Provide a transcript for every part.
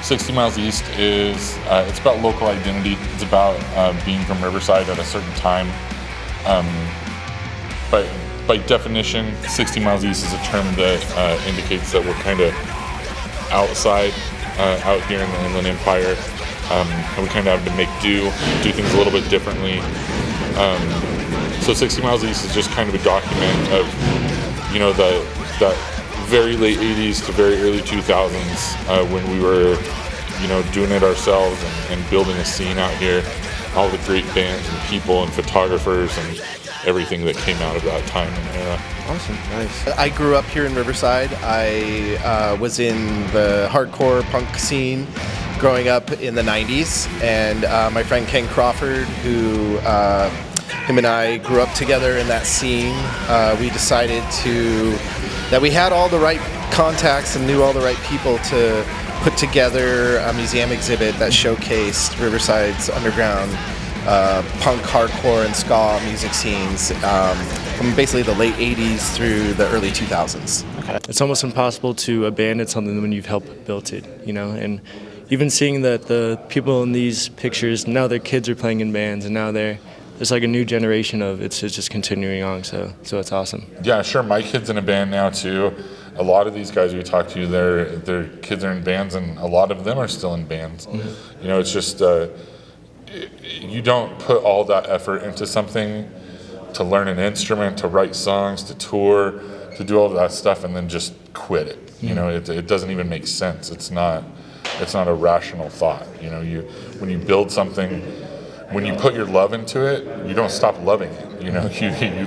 60 Miles East is, it's about local identity. It's about being from Riverside at a certain time. By definition, 60 Miles East is a term that indicates that we're kind of outside, out here in the Inland Empire. And we kind of have to make do things a little bit differently. So 60 Miles East is just kind of a document of, that very late 80s to very early 2000s when we were, doing it ourselves and building a scene out here. All the great bands and people and photographers and everything that came out of that time and era. Awesome, nice. I grew up here in Riverside. I was in the hardcore punk scene growing up in the 90s, and my friend Ken Crawford, who him and I grew up together in that scene, we decided that we had all the right contacts and knew all the right people to put together a museum exhibit that showcased Riverside's underground punk, hardcore, and ska music scenes from basically the late 80s through the early 2000s. Okay. It's almost impossible to abandon something when you've helped build it, and even seeing that the people in these pictures, now their kids are playing in bands, and now there's like a new generation of it's just continuing on, so it's awesome. Yeah, sure, my kid's in a band now too. A lot of these guys we talk to, their kids are in bands, and a lot of them are still in bands. Mm-hmm. It's just you don't put all that effort into something to learn an instrument, to write songs, to tour, to do all of that stuff, and then just quit it. Mm-hmm. It doesn't even make sense. It's not a rational thought. When you build something, when you put your love into it, you don't stop loving it. You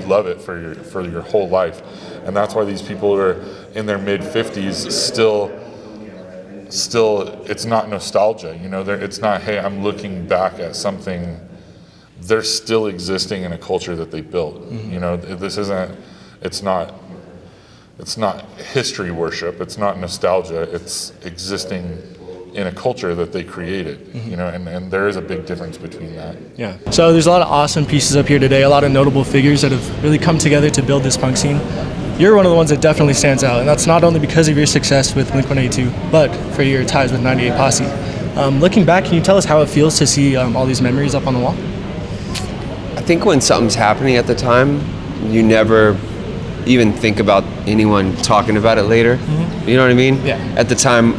love it for your whole life, and that's why these people who are in their mid 50s still it's not nostalgia. It's not, hey, I'm looking back at something. They're still existing in a culture that they built. Mm-hmm. This isn't. It's not history worship. It's not nostalgia. It's existing in a culture that they created, mm-hmm. And there is a big difference between that. Yeah. So there's a lot of awesome pieces up here today, a lot of notable figures that have really come together to build this punk scene. You're one of the ones that definitely stands out, and that's not only because of your success with Blink-182, but for your ties with 98 Posse. Looking back, can you tell us how it feels to see all these memories up on the wall? I think when something's happening at the time, you never even think about anyone talking about it later. Mm-hmm. You know what I mean? Yeah. At the time,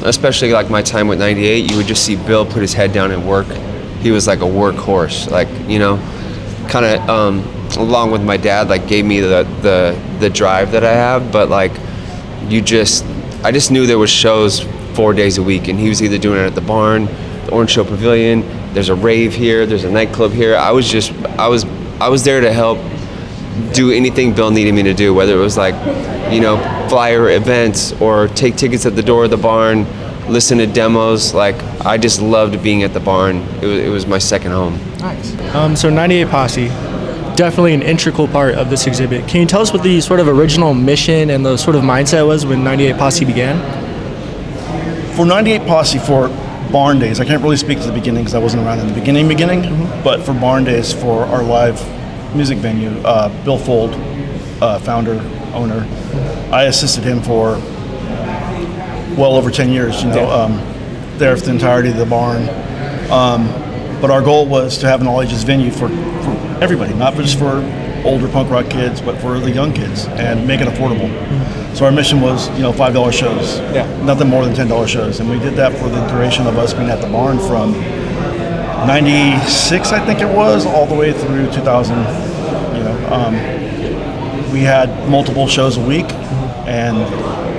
especially like my time with 98, you would just see Bill put his head down and work. He was like a workhorse, kind of along with my dad, like gave me the drive that I have. But like, I just knew there was shows 4 days a week, and he was either doing it at the barn, the Orange Show Pavilion. There's a rave here. There's a nightclub here. I was there to help do anything Bill needed me to do, whether it was like, flyer events or take tickets at the door of the barn, listen to demos. Like, I just loved being at the barn. It was my second home. Nice. So 98 Posse, definitely an integral part of this exhibit. Can you tell us what the sort of original mission and the sort of mindset was when 98 Posse began? For 98 Posse, for Barn Days, I can't really speak to the beginning because I wasn't around in the beginning, mm-hmm. But for Barn Days, for our live music venue, Bill Fold, founder, owner, I assisted him for well over 10 years, there for the entirety of the barn. But our goal was to have an all-ages venue for everybody, not just for older punk rock kids, but for the young kids, and make it affordable. Mm-hmm. So our mission was, $5 shows, nothing more than $10 shows. And we did that for the duration of us being at the barn from 96, I think it was, all the way through 2000. We had multiple shows a week, and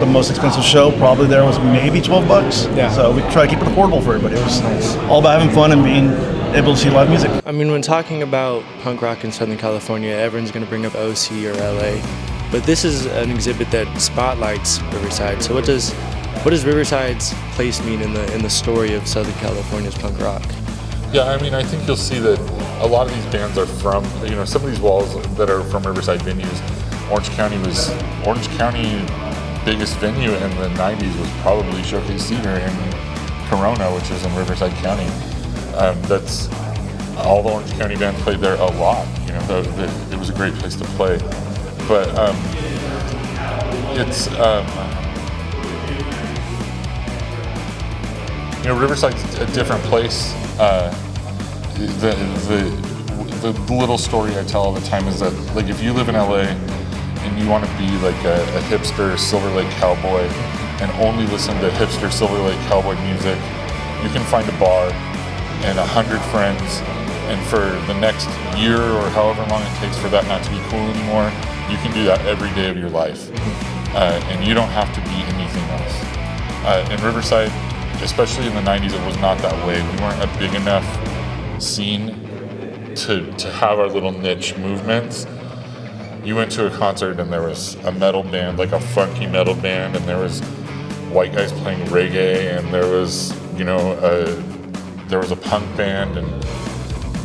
the most expensive show probably there was maybe $12. Yeah. So we try to keep it affordable for everybody. It was nice. All about having fun and being able to see live music. I mean, when talking about punk rock in Southern California, everyone's going to bring up OC or LA, but this is an exhibit that spotlights Riverside. So what does Riverside's place mean in the story of Southern California's punk rock? Yeah, I mean, I think you'll see that a lot of these bands are from, some of these walls that are from Riverside venues. Orange County biggest venue in the 90s was probably Showcase Theater in Corona, which is in Riverside County. That's all the Orange County bands played there a lot. It was a great place to play. But Riverside's a different place. The little story I tell all the time is that, like, if you live in LA and you want to be like a hipster Silver Lake cowboy and only listen to hipster Silver Lake cowboy music, you can find a bar and 100 friends, and for the next year or however long it takes for that not to be cool anymore, you can do that every day of your life. And you don't have to be anything else. In Riverside, especially in the 90s, it was not that way. We weren't a big enough scene to have our little niche movements. You went to a concert and there was a metal band, like a funky metal band, and there was white guys playing reggae, and there was, there was a punk band, and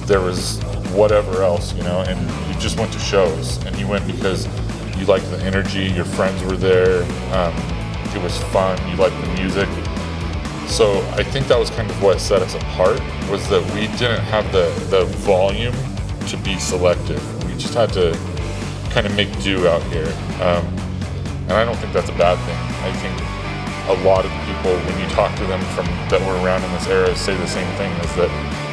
there was whatever else, and you just went to shows, and you went because you liked the energy, your friends were there, it was fun, you liked the music. So I think that was kind of what set us apart, was that we didn't have the volume to be selective. We just had to kind of make do out here. And I don't think that's a bad thing. I think a lot of people, when you talk to them that were around in this era, say the same thing, is that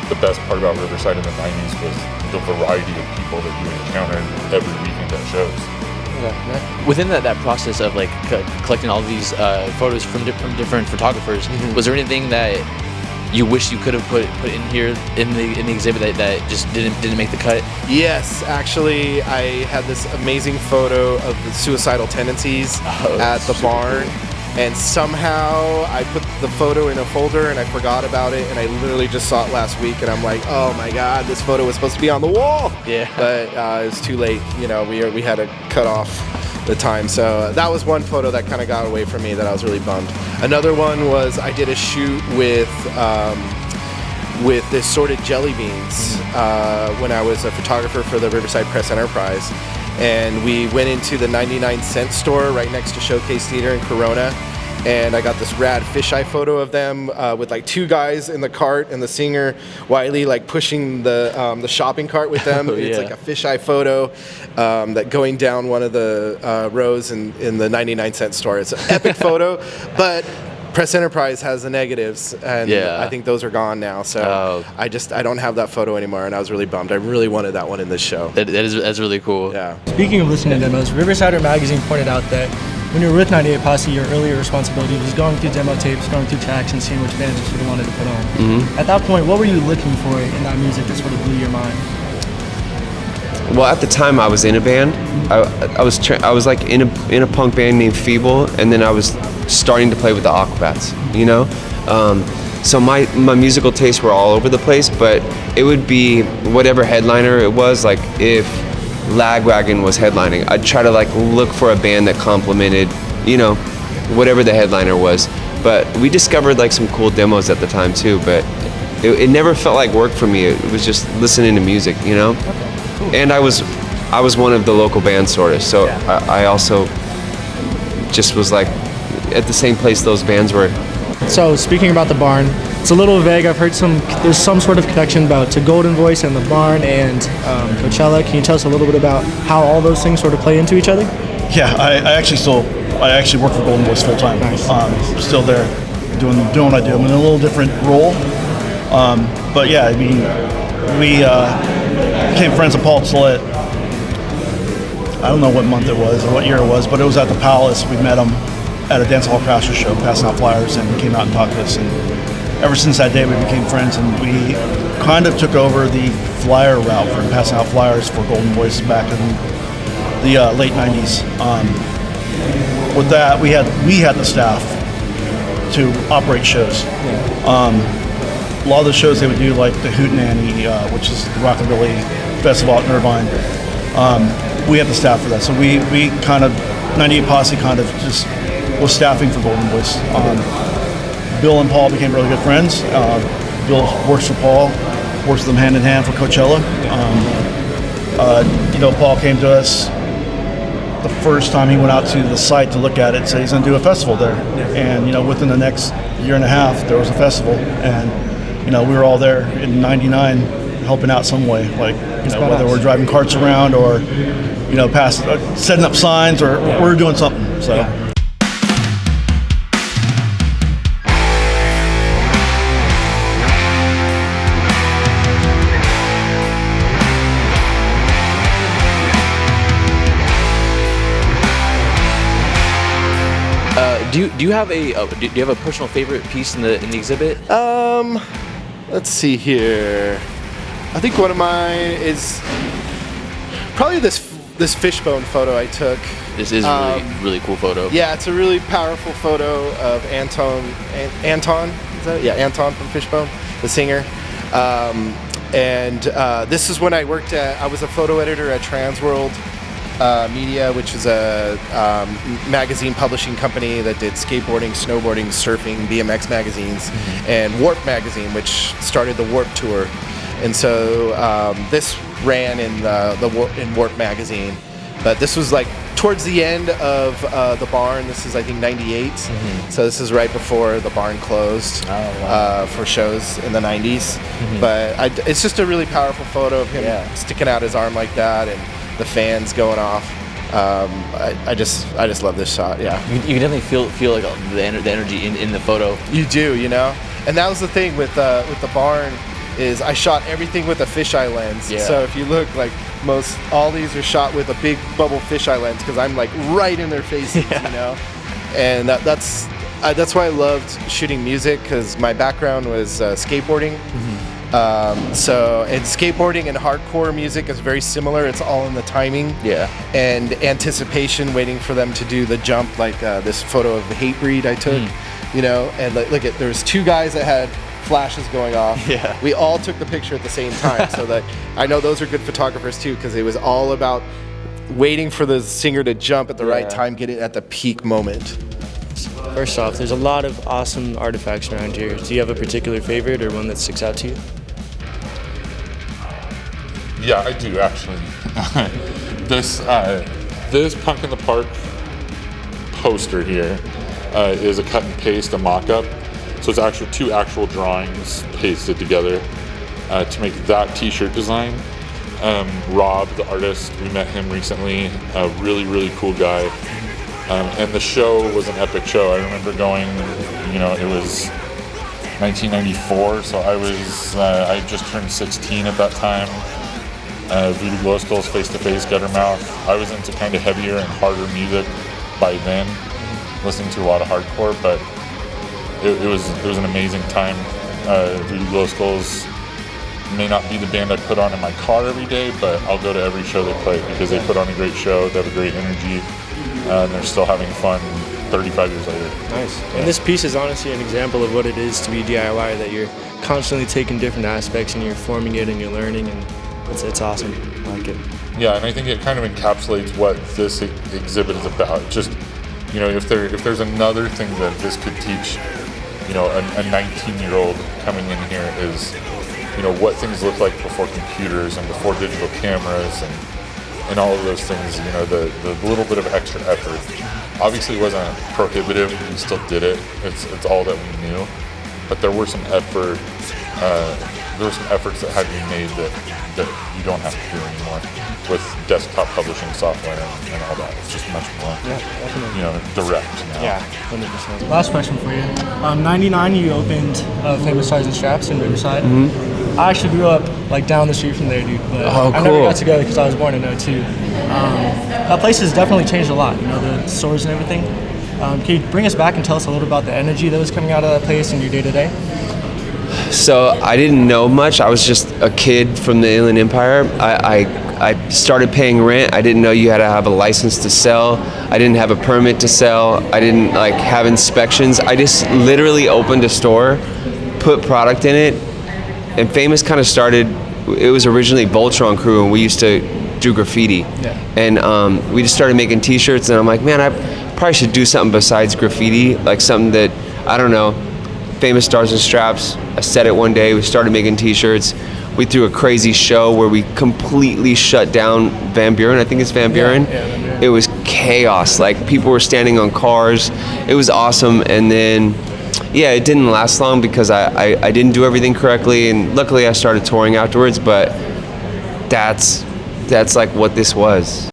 the best part about Riverside in the 90s was the variety of people that you encountered every weekend at shows. Yeah. Within that process of like collecting all these photos from different photographers, was there anything that you wish you could have put in here in the exhibit that just didn't make the cut? Yes, actually, I had this amazing photo of the suicidal tendencies at the barn, and somehow I put the photo in a folder and I forgot about it, and I literally just saw it last week, and I'm like, oh my god, this photo was supposed to be on the wall. Yeah. But it was too late. We had to cut off the time. So that was one photo that kind of got away from me that I was really bummed. Another one was I did a shoot with assorted jelly beans when I was a photographer for the Riverside Press Enterprise. And we went into the 99-cent store right next to Showcase Theater in Corona, and I got this rad fisheye photo of them with like two guys in the cart and the singer Wiley like pushing the shopping cart with them. It's like a fisheye photo that going down one of the rows in the 99-cent store. It's an epic photo, but Press Enterprise has the negatives, and I think those are gone now. So I don't have that photo anymore, and I was really bummed. I really wanted that one in this show. That's really cool. Yeah. Speaking of listening to demos, Riversider Magazine pointed out that when you were with 98 Posse, your earlier responsibility was going through demo tapes, going through tracks, and seeing which bands you sort of wanted to put on. Mm-hmm. At that point, what were you looking for in that music that sort of blew your mind? Well, at the time I was in a band. I was like in a punk band named Feeble, and then I was starting to play with the Aquabats, so my musical tastes were all over the place, but it would be whatever headliner it was. Like if Lagwagon was headlining, I'd try to like look for a band that complemented, whatever the headliner was. But we discovered like some cool demos at the time too, but it never felt like work for me. It was just listening to music, Okay, cool. And I was one of the local bands sort of, so I also just was like at the same place those bands were. So speaking about the barn, it's a little vague. I've heard there's some sort of connection to Golden Voice and the barn and Coachella. Can you tell us a little bit about how all those things sort of play into each other? Yeah, I actually work for Golden Voice full time. Nice. Still there, doing what I do. I'm in a little different role, but yeah, I mean, we became friends with Paul Tillett. I don't know what month it was or what year it was, but it was at the Palace. We met him at a Dance Hall Crasher show, passing out flyers, and he came out and talked to us. And ever since that day, we became friends, and we kind of took over the flyer route for passing out flyers for Golden Voice back in the late 90s. With that, we had the staff to operate shows. A lot of the shows they would do, like the Hootenanny, which is the Rockabilly Festival out in Irvine, we had the staff for that. So we kind of, 98 Posse kind of just was staffing for Golden Voice. Bill and Paul became really good friends. Bill works for Paul, works with them hand in hand for Coachella. Paul came to us the first time he went out to the site to look at it, said he's going to do a festival there. And within the next year and a half, there was a festival, and we were all there in '99 helping out some way, like whether we're driving carts around or setting up signs, or we're doing something. So. Do you have a personal favorite piece in the exhibit? Let's see here. I think one of mine is probably this fishbone photo I took. This is a really cool photo. Yeah, it's a really powerful photo of Anton. Is that it? Yeah, Anton from Fishbone, the singer. This is when I was a photo editor at Transworld Media, which is a magazine publishing company that did skateboarding, snowboarding, surfing, BMX magazines, and Warp magazine, which started the Warp Tour. And so this ran in Warp magazine, but this was like towards the end of the barn. This is, I think, 98. So this is right before the barn closed for shows in the 90s. But it's just a really powerful photo of him sticking out his arm like that and the fans going off. I just love this shot. Yeah, you can definitely feel like the energy in the photo. You do, you know. And that was the thing with the barn, is I shot everything with a fisheye lens. Yeah. So if you look, like all these are shot with a big bubble fisheye lens, because I'm like right in their faces, you know. And that's why I loved shooting music, because my background was skateboarding. And skateboarding and hardcore music is very similar. It's all in the timing and anticipation, waiting for them to do the jump, like this photo of the Hatebreed I took, you know. And look at, there's two guys that had flashes going off. Yeah. We all took the picture at the same time. So that I know those are good photographers too, because it was all about waiting for the singer to jump at the right time, get it at the peak moment. First off, there's a lot of awesome artifacts around here. Do you have a particular favorite or one that sticks out to you? Yeah, I do actually. This Punk in the Park poster here is a cut and paste, a mock-up. So it's actually two actual drawings pasted together to make that T-shirt design. Rob, the artist, we met him recently. A really, really cool guy. And the show was an epic show. I remember going, you know, it was 1994, so I just turned 16 at that time. Voodoo Glow Skulls, Face to Face, Guttermouth. I was into kind of heavier and harder music by then, listening to a lot of hardcore, but it was an amazing time. Voodoo Glow Skulls may not be the band I put on in my car every day, but I'll go to every show they play, because they put on a great show, they have a great energy, and they're still having fun 35 years later. Nice. Yeah. And this piece is honestly an example of what it is to be DIY, that you're constantly taking different aspects and you're forming it and you're learning, and it's awesome. I like it. Yeah, and I think it kind of encapsulates what this exhibit is about. Just, you know, if there's another thing that this could teach, you know, a 19-year-old coming in here, is, you know, what things look like before computers and before digital cameras and all of those things. You know, the little bit of extra effort. Obviously, it wasn't prohibitive. We still did it. It's all that we knew, but there were some effort. There were some efforts that had to be made that you don't have to do anymore with desktop publishing software and all that. It's just much more, you know, direct now. Yeah, 100%. Last question for you. 99, you opened Famous Stars and Straps in Riverside. I actually grew up like down the street from there, dude. But I never got to go because I was born in 02. That place has definitely changed a lot, you know, the stores and everything. Can you bring us back and tell us a little about the energy that was coming out of that place in your day-to-day? So I didn't know much. I was just a kid from the Inland Empire. I started paying rent. I didn't know you had to have a license to sell. I didn't have a permit to sell. I didn't have inspections. I just literally opened a store, put product in it, and Famous kind of started. It was originally Voltron Crew, and we used to do graffiti. Yeah. And we just started making T-shirts, and I'm like, man, I probably should do something besides graffiti, like something that, I don't know, Famous Stars and Straps. I said it one day, we started making T-shirts. We threw a crazy show where we completely shut down Van Buren. I think it's Van Buren. Yeah, Van Buren. It was chaos. Like, people were standing on cars. It was awesome. And then, yeah, it didn't last long because I didn't do everything correctly. And luckily I started touring afterwards, but that's like what this was.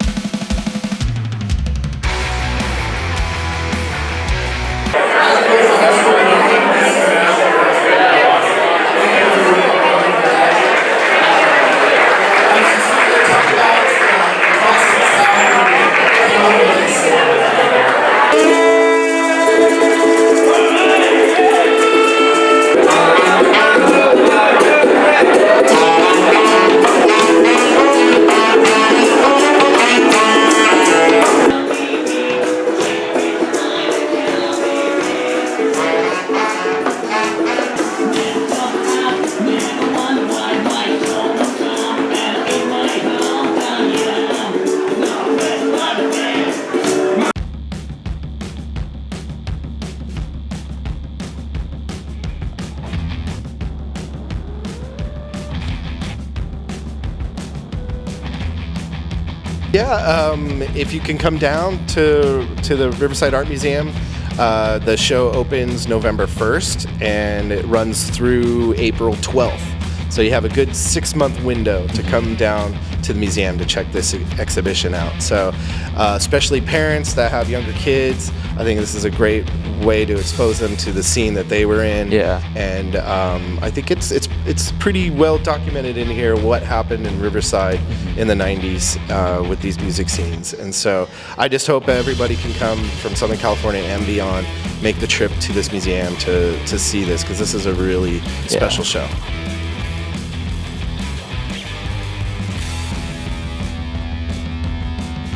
Yeah, if you can come down to the Riverside Art Museum, the show opens November 1st and it runs through April 12th. So you have a good 6-month window to come down to the museum to check this exhibition out. So especially parents that have younger kids, I think this is a great way to expose them to the scene that they were in. Yeah. And I think it's pretty well documented in here what happened in Riverside in the 90s with these music scenes. And so I just hope everybody can come from Southern California and beyond, make the trip to this museum to see this, because this is a really special show.